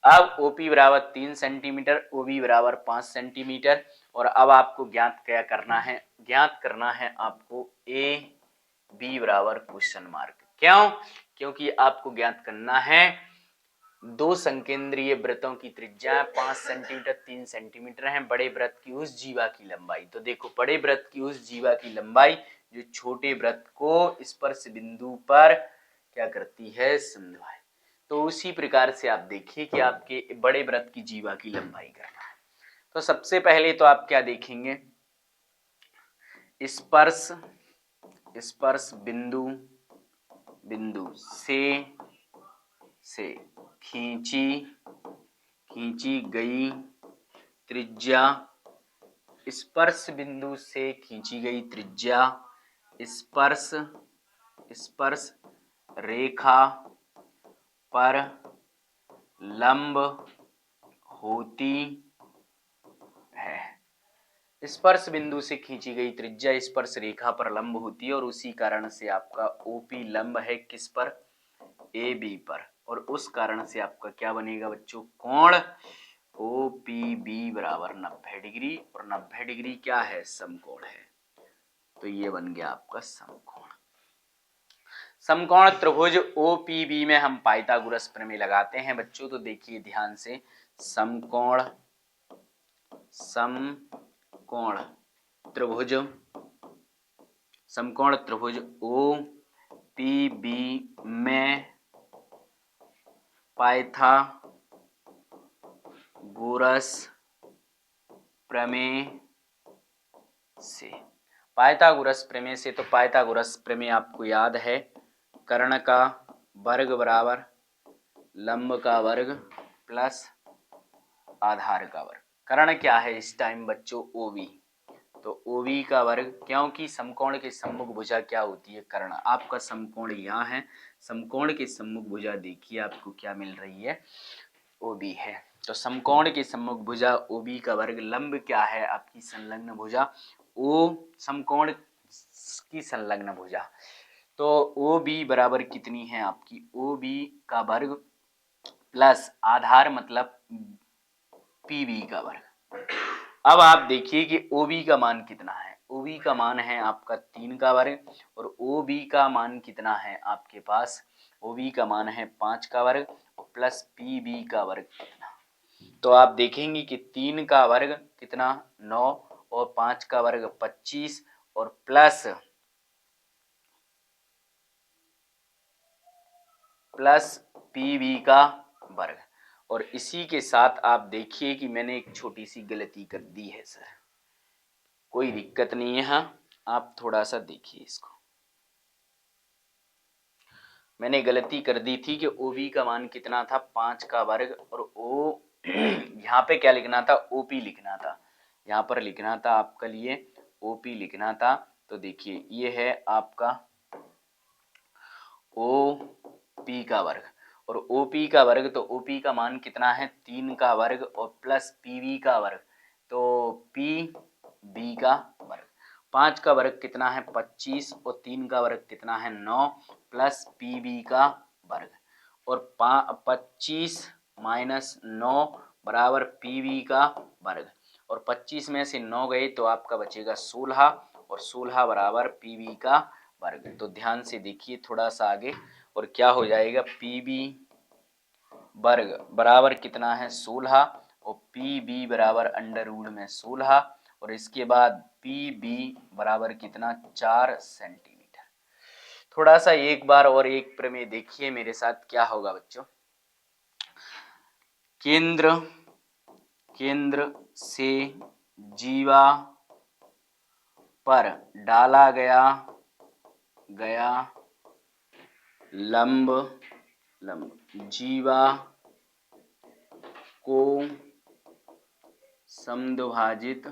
अब OP बराबर 3 सेंटीमीटर, OB बराबर 5 सेंटीमीटर, और अब आपको ज्ञात क्या करना है? ज्ञात करना है आपको AB बराबर क्वेश्चन मार्क। क्यों? क्योंकि आपको ज्ञात करना है दो संकेंद्रीय वृत्तों की त्रिज्या 5 सेंटीमीटर 3 सेंटीमीटर है। बड़े वृत्त की उस जीवा की लंबाई, तो देखो बड़े वृत्त की उस जीवा की लंबाई जो छोटे वृत्त को स्पर्श बिंदु पर क्या करती है, समद्विभाजित। तो उसी प्रकार से आप देखिए कि आपके बड़े वृत्त की जीवा की लंबाई करना है। तो सबसे पहले तो आप क्या देखेंगे, स्पर्श बिंदु से खींची गई त्रिज्या, स्पर्श बिंदु से खींची गई त्रिज्या स्पर्श रेखा पर लंब होती है। स्पर्श बिंदु से खींची गई त्रिज्या स्पर्श रेखा पर लंब होती है और उसी कारण से आपका ओपी लंब है किस पर, ए बी पर, और उस कारण से आपका क्या बनेगा बच्चों, कोण OPB बराबर 90 डिग्री, और 90 डिग्री क्या है, समकोण है। तो ये बन गया आपका समकोण। समकोण त्रिभुज OPB में हम पाइथागोरस प्रमेय लगाते हैं बच्चों। तो देखिए ध्यान से, समकोण त्रिभुज OPB में पाइथागोरस प्रमेय से, तो पाइथागोरस प्रमेय आपको याद है, कर्ण का वर्ग बराबर लंब का वर्ग प्लस आधार का वर्ग। कर्ण क्या है इस टाइम बच्चों, OB, तो OB का वर्ग, क्योंकि समकोण के सम्मुख भुजा क्या होती है, कर्ण। आपका समकोण यहाँ है, समकोण के सम्मुख भुजा देखिए आपको क्या मिल रही है, OB है। तो समकोण के सम्मुख भुजा OB का वर्ग, लंब क्या है आपकी संलग्न भुजा O, समकोण की संलग्न भुजा, तो OB बराबर कितनी है आपकी, OB का वर्ग प्लस आधार मतलब PB का वर्ग। अब आप देखिए कि OB का मान कितना है, OB का मान है आपका 3 का वर्ग, और OB का मान कितना है आपके पास, OB का मान है 5 का वर्ग प्लस PB का वर्ग कितना। तो आप देखेंगे कि 3 का वर्ग कितना 9 और 5 का वर्ग 25 और प्लस PB का वर्ग। और इसी के साथ आप देखिए कि मैंने एक छोटी सी गलती कर दी है सर, कोई दिक्कत नहीं है, हाँ आप थोड़ा सा देखिए इसको। मैंने गलती कर दी थी कि OB का मान कितना था 5 का वर्ग, और O यहाँ पे क्या लिखना था, OP लिखना था, यहाँ पर लिखना था आपके लिए OP लिखना था। तो देखिए ये है आपका OP का वर्ग, और OP का वर्ग, तो OP का मान कितना है 3 का वर्ग और प्लस PB का वर्ग, तो PB का वर्ग। 5 का वर्ग कितना है 25 और 3 का वर्ग कितना है 9 प्लस PB का वर्ग, और 25 माइनस 9 बराबर PB का वर्ग, और 25 में से 9 गए तो आपका बचेगा 16, और 16 बराबर PB का वर्ग। तो ध्यान से देखिए थोड़ा सा आगे, और क्या हो जाएगा, PB वर्ग बराबर कितना है 16, और PB बराबर अंडर रूट में 16, और इसके बाद PB बराबर कितना 4 सेंटीमीटर। थोड़ा सा एक बार और एक प्रमेय देखिए मेरे साथ, क्या होगा बच्चों, केंद्र से जीवा पर डाला गया लंब जीवा को समद्विभाजित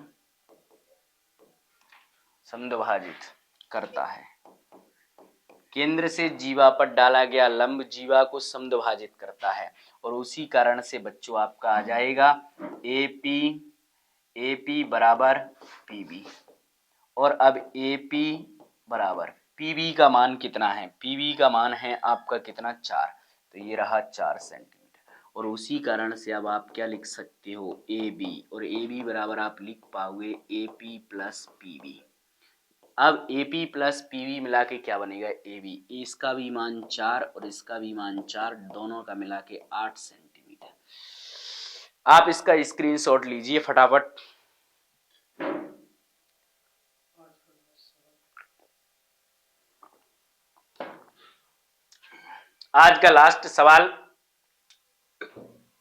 करता है। केंद्र से जीवा पर डाला गया लंब जीवा को समद्विभाजित करता है, और उसी कारण से बच्चों आपका आ जाएगा AP बराबर PB। और अब AP बराबर PB का मान कितना है, PB का मान है आपका कितना 4, तो ये रहा 4 सेंटीमीटर, और उसी कारण से अब आप क्या लिख सकते हो AB, और AB बराबर आप लिख पाओगे AP प्लस PB। अब AP प्लस PB मिला के क्या बनेगा AB, इसका भी मान 4 और इसका भी मान 4, दोनों का मिला के 8 सेंटीमीटर। आप इसका स्क्रीनशॉट लीजिए फटाफट। आज का लास्ट सवाल,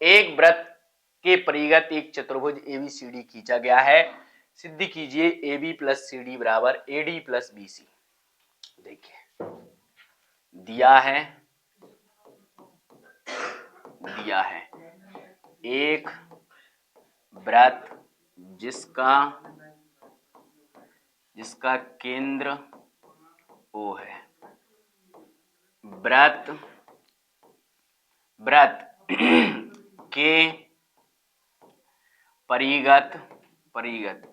एक वृत्त के परिगत एक चतुर्भुज एबीसीडी खींचा गया है, सिद्ध कीजिए AB प्लस CD बराबर AD प्लस BC। देखिए दिया है एक वृत्त जिसका केंद्र O है, वृत्त के परिगत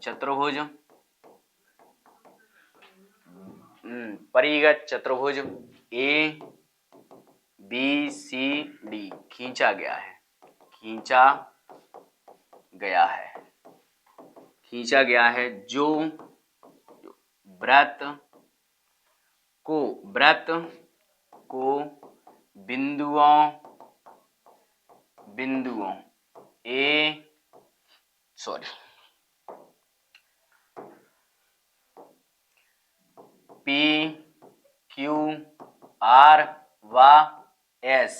चतुर्भुज ABCD खींचा गया है जो वृत्त को बिंदुओं P Q R व S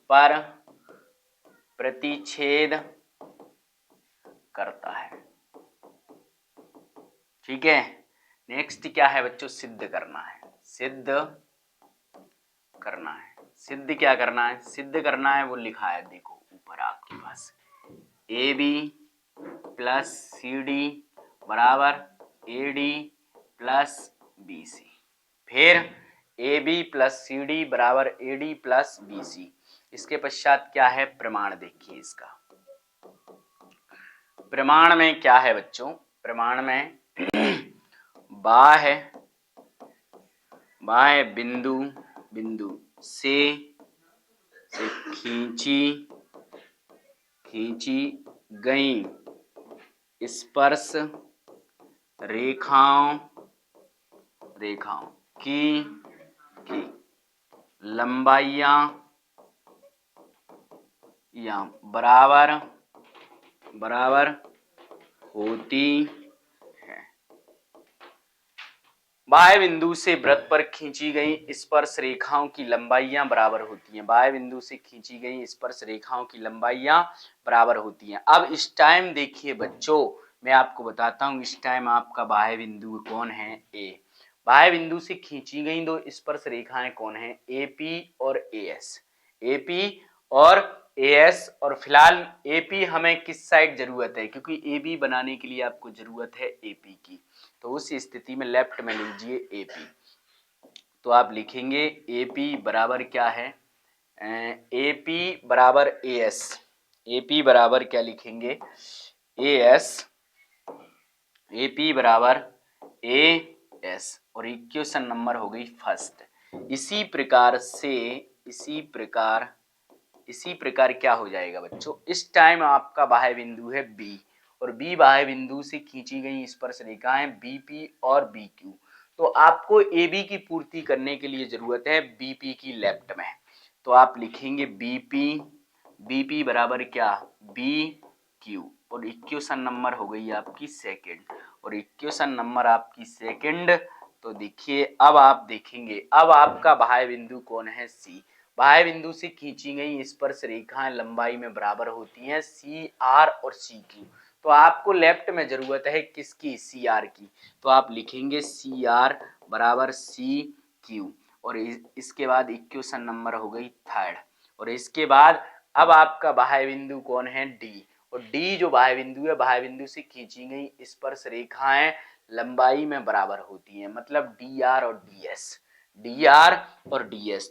पर प्रतिच्छेद करता है। ठीक है, नेक्स्ट क्या है बच्चों, सिद्ध करना है। सिद्ध क्या करना है, सिद्ध करना है, वो लिखा है देखो ऊपर आपके पास, AB प्लस CD बराबर AD प्लस BC, फिर AB प्लस CD बराबर AD प्लस BC। इसके पश्चात क्या है प्रमाण, देखिए इसका प्रमाण में क्या है बच्चों, प्रमाण में बाह्य बिंदु से खींची गई स्पर्श रेखाओं की लंबाइयां बराबर होती है। बाह्य बिंदु से वृत्त पर खींची गई स्पर्श रेखाओं की लंबाइयां बराबर होती हैं। बाह्य बिंदु से खींची गई स्पर्श रेखाओं की लंबाइयां बराबर होती हैं। अब इस टाइम देखिए बच्चों, मैं आपको बताता हूं, इस टाइम आपका बाह्य बिंदु कौन है, A। बाह्य बिंदु से खींची गई दो स्पर्श रेखाएं कौन है, AP और AS। और फिलहाल AP हमें किस साइड जरूरत है, क्योंकि AB बनाने के लिए आपको जरूरत है AP की, तो उस स्थिति में लेफ्ट में लीजिए AP। तो आप लिखेंगे AP बराबर क्या है, AP बराबर AS। AP बराबर क्या लिखेंगे, AS। AP बराबर AS और इक्वेशन नंबर हो गई फर्स्ट। इसी प्रकार क्या हो जाएगा बच्चों, इस टाइम आपका बाह्य बिंदु है B और B बाह्य बिंदु से खींची गई स्पर्श रेखाएं BP और BQ। तो आपको AB की पूर्ति करने के लिए जरूरत है BP की लेफ्ट में। तो आप लिखेंगे BP बराबर क्या, BQ और इक्वेशन नंबर हो गई आपकी सेकंड, और इक्वेशन नंबर आपकी सेकंड। तो देखिए अब आप देखेंगे, अब आपका बाह्य बिंदु कौन है, C। बाह्य बिंदु से खींची गई स्पर्श रेखाएं लंबाई में बराबर होती हैं CR और CQ। तो आपको लेफ्ट में जरूरत है किसकी, CR की। तो आप लिखेंगे CR बराबर CQ और इसके बाद इक्वेशन नंबर हो गई थर्ड। और इसके बाद अब आपका बाह्य बिंदु कौन है, D। और D जो बाह्य बिंदु है, बाह्य बिंदु से खींची गई स्पर्श रेखाएं लंबाई में बराबर होती हैं, मतलब DR और DS।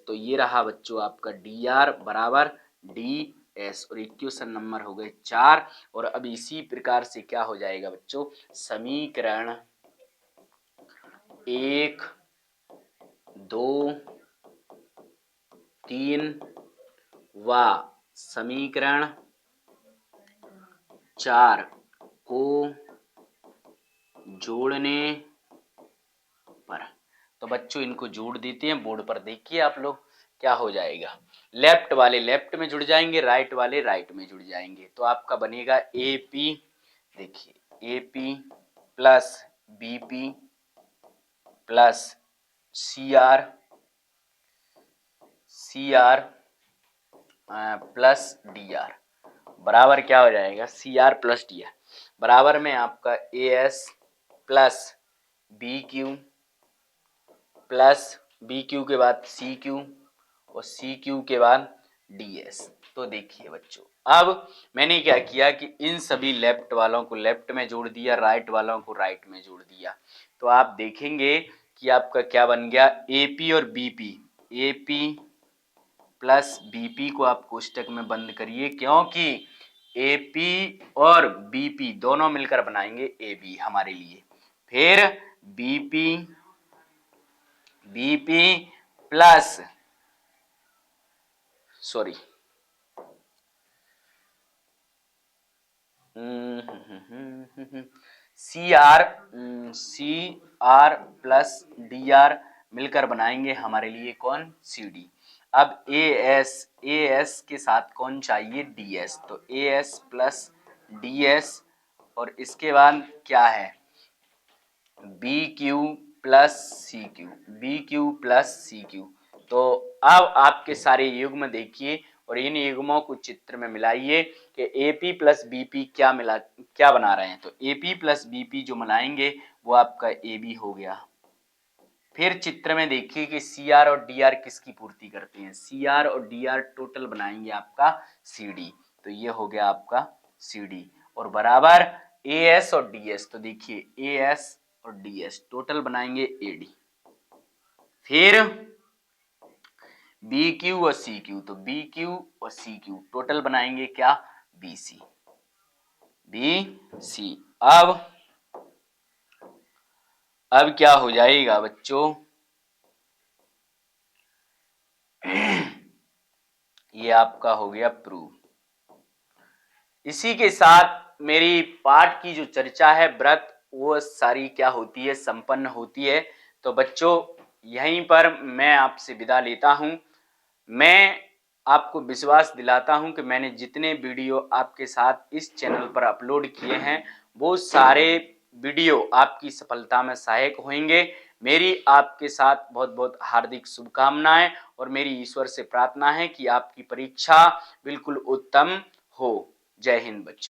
तो ये रहा बच्चों आपका DR बराबर DS और इक्वेशन नंबर हो गए 4। और अब इसी प्रकार से क्या हो जाएगा बच्चों, समीकरण 1, 2, 3 व समीकरण 4 को जोड़ने पर, तो बच्चों इनको जोड़ देते हैं, बोर्ड पर देखिए आप लोग क्या हो जाएगा। लेफ्ट वाले लेफ्ट में जुड़ जाएंगे, राइट वाले राइट में जुड़ जाएंगे। तो आपका बनेगा AP, देखिए AP plus BP plus CR plus DR बराबर क्या हो जाएगा, CR प्लस DR बराबर में आपका AS plus BQ plus BQ के बाद CQ और CQ के बाद DS। तो देखिए बच्चों, अब मैंने क्या किया कि इन सभी लेफ्ट वालों को लेफ्ट में जोड़ दिया, राइट वालों को राइट में जोड़ दिया। तो आप देखेंगे कि आपका क्या बन गया, AP और BP, AP प्लस BP को आप कोष्टक में बंद करिए, क्योंकि AP और BP दोनों मिलकर बनाएंगे AB हमारे लिए। फिर BP plus sorry CR plus DR मिलकर बनाएंगे हमारे लिए कौन, CD। अब AS के साथ कौन चाहिए, DS। तो AS प्लस DS और इसके बाद क्या है, BQ प्लस CQ। तो अब आपके सारे युग्म देखिए और इन युग्मों को चित्र में मिलाइए कि AP प्लस BP क्या बना रहे हैं। तो AP प्लस BP जो बनाएंगे वो आपका AB हो गया। फिर चित्र में देखिए कि CR और DR किसकी पूर्ति करते हैं, CR और DR टोटल बनाएंगे आपका CD। तो ये हो गया आपका CD और बराबर AS और DS। तो देखिए AS और DS टोटल बनाएंगे AD। फिर BQ और CQ, तो BQ और CQ टोटल बनाएंगे क्या, BC। अब क्या हो जाएगा बच्चों, ये आपका हो गया प्रूव। इसी के साथ मेरी पाठ की जो चर्चा है व्रत, वो सारी क्या होती है, संपन्न होती है। तो बच्चों यहीं पर मैं आपसे विदा लेता हूं। मैं आपको विश्वास दिलाता हूं कि मैंने जितने वीडियो आपके साथ इस चैनल पर अपलोड किए हैं वो सारे वीडियो आपकी सफलता में सहायक होंगे। मेरी आपके साथ बहुत बहुत हार्दिक शुभकामनाएं और मेरी ईश्वर से प्रार्थना है कि आपकी परीक्षा बिल्कुल उत्तम हो। जय हिंद बच्चों।